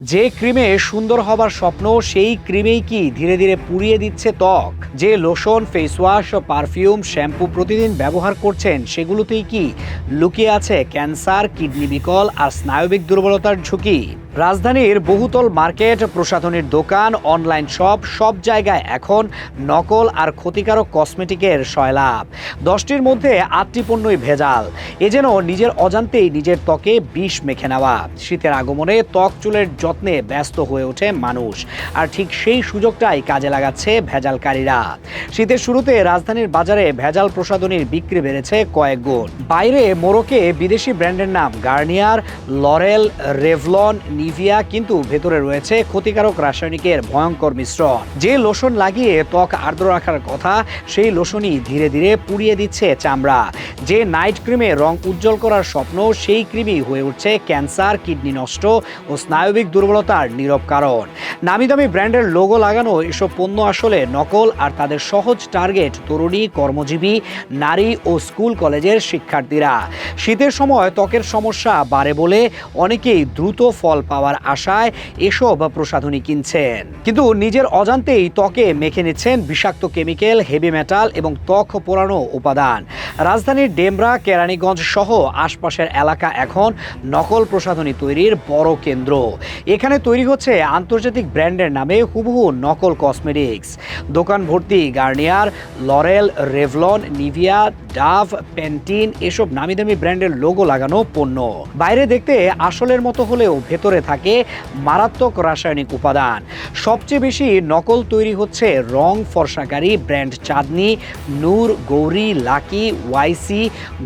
যে ক্রিমে সুন্দর হবার স্বপ্ন সেই ক্রিমেই কি ধীরে ধীরে পুড়িয়ে দিচ্ছে ত্বক। যে lotion, face wash, perfume, shampoo প্রতিদিন ব্যবহার করছেন সেগুলোতেই কি লুকিয়ে আছে ক্যান্সার, কিডনি বিকল আর স্নায়বিক দুর্বলতার ঝুঁকি। রাজধানীর বহুতল মার্কেট, প্রসাধনীর দোকান, অনলাইন শপ সব জায়গায় এখন নকল আর ক্ষতিকারক কসমেটিকের সয়লাভ। 10টির মধ্যে 8টি পণ্যই ভেজাল। এ যেন নিজের অজান্তেই নিজের ত্বকে বিষ মেখে নেওয়া। শীতের আগমনে ত্বক চুলের যত্নে ব্যস্ত হয়ে ওঠে মানুষ, আর ঠিক সেই সুযোগটাই কাজে লাগাচ্ছে ভেজালকারীরা। শীতের শুরুতে রাজধানীর বাজারে ভেজাল প্রসাধনীর বিক্রি বেড়েছে কয়েক গুণ। বাইরে মোড়কে বিদেশি ব্র্যান্ডের নাম গার্নিয়ার, লরেল, রেভলন, নিভিয়া, কিন্তু ভেতরে রয়েছে ক্ষতিকারক রাসায়নিকের ভয়ঙ্কর মিশ্রণ। যে লোশন লাগিয়ে ত্বক আর্দ্র রাখার কথা, সেই লোশনই ধীরে ধীরে পুড়িয়ে দিচ্ছে চামড়া। যে নাইট ক্রিমে রং উজ্জ্বল করার স্বপ্ন, সেই ক্রিমই হয়ে উঠছে ক্যান্সার, কিডনি নষ্ট ও স্নায়বিক দুর্বলতার নীরব কারণ। নামি দামি ব্র্যান্ডের লোগো লাগানো এসব পণ্য আসলে নকল, আর তাদের সহজ টার্গেট তরুণী, কর্মজীবী, নারী ও স্কুল কলেজের শিক্ষার্থীরা। শীতের সময় ত্বকের সমস্যা বাড়ে বলে অনেকেই দ্রুত ফল পাওয়ার আশায় এসব প্রসাধনী কিনছেন, কিন্তু নিজের অজান্তেই ত্বকে মেখে নিচ্ছেন বিষাক্ত কেমিক্যাল, হেভি মেটাল এবং ত্বক পোড়ানো উপাদান। রাজধানীর ডেমরা, কেরানীগঞ্জ সহ আশপাশের এলাকা এখন নকল প্রসাধনী তৈরির বড় কেন্দ্র। এখানে তৈরি হচ্ছে আন্তর্জাতিক ব্র্যান্ডের নামে হুবহু নকল কসমেটিক্স। দোকান ভর্তি Garnier, lauryl, Revlon, Nivea, Dove, Pantene এসব নামি দামি ব্র্যান্ডের লোগো লাগানো পণ্য। বাইরে দেখতে আসলের মতো হলেও ভেতরে থাকে মারাত্মক রাসায়নিক উপাদান। সবচেয়ে বেশি নকল তৈরি হচ্ছে রং ফর্সাকারী ব্র্যান্ড চাঁদনি, নূর, গৌরী, লাকি, ওয়াইসি,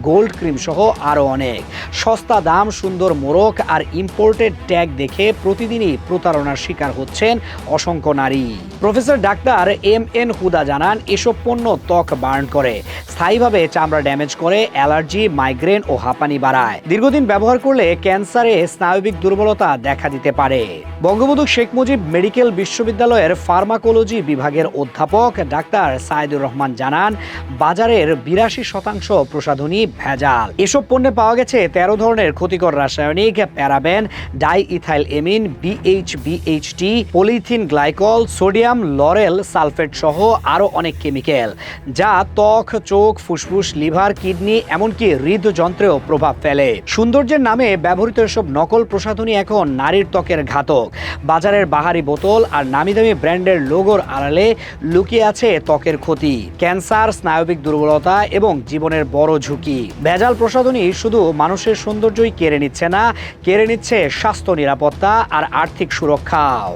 গোল্ড ক্রিম সহ আরও অনেক। সস্তা দাম, সুন্দর মোড়ক আর ইম্পোর্টেড ট্যাগ দেখে প্রতিদিনই প্রতারণার শিকার হচ্ছেন অসংখ্য নারী। প্রফেসর ডাক্তার MN হুদা জানান, এসব পণ্য ত্বক বার্ন করে, স্থায়ীভাবে চামড়া ড্যামেজ করে, অ্যালার্জি, মাইগ্রেন ও হাঁপানি বাড়ায়। দীর্ঘদিন ব্যবহার করলে ক্যান্সারে, স্নায়বিক দুর্বলতা দেখা দিতে পারে। বঙ্গবন্ধু শেখ মুজিব মেডিকেল বিশ্ববিদ্যালয়ের ফার্মাকোলজি বিভাগের অধ্যাপক ডাক্তার সাইদুর রহমান জানান, বাজারের 82% প্রসাধনী ভেজাল। এসব পণ্যে পাওয়া গেছে 13 ধরনের ক্ষতিকর রাসায়নিক, paraben, diethyl amine, BHBHT, polythene glycol, sodium lauryl sulphate সহ আরও অনেক কেমিক্যাল, যা ত্বক, চোখ, ফুসফুস, লিভার, কিডনি এমনকি হৃদযন্ত্রেও প্রভাব ফেলে। সৌন্দর্যের নামে ব্যবহৃত এসব নকল প্রসাধনী এখন নারীর ত্বকের ঘাতক। বাজারের বাহারি বোতল আর নামিদামি ব্র্যান্ডের লোগোর আড়ালে লুকিয়ে আছে ত্বকের ক্ষতি, ক্যান্সার, স্নায়বিক দুর্বলতা এবং জীবনের বড় ঝুঁকি। ভেজাল প্রসাধনী শুধু মানুষের সৌন্দর্যই কেড়ে নিচ্ছে না, কেড়ে নিচ্ছে স্বাস্থ্য, নিরাপত্তা আর আর্থিক সুরক্ষাও।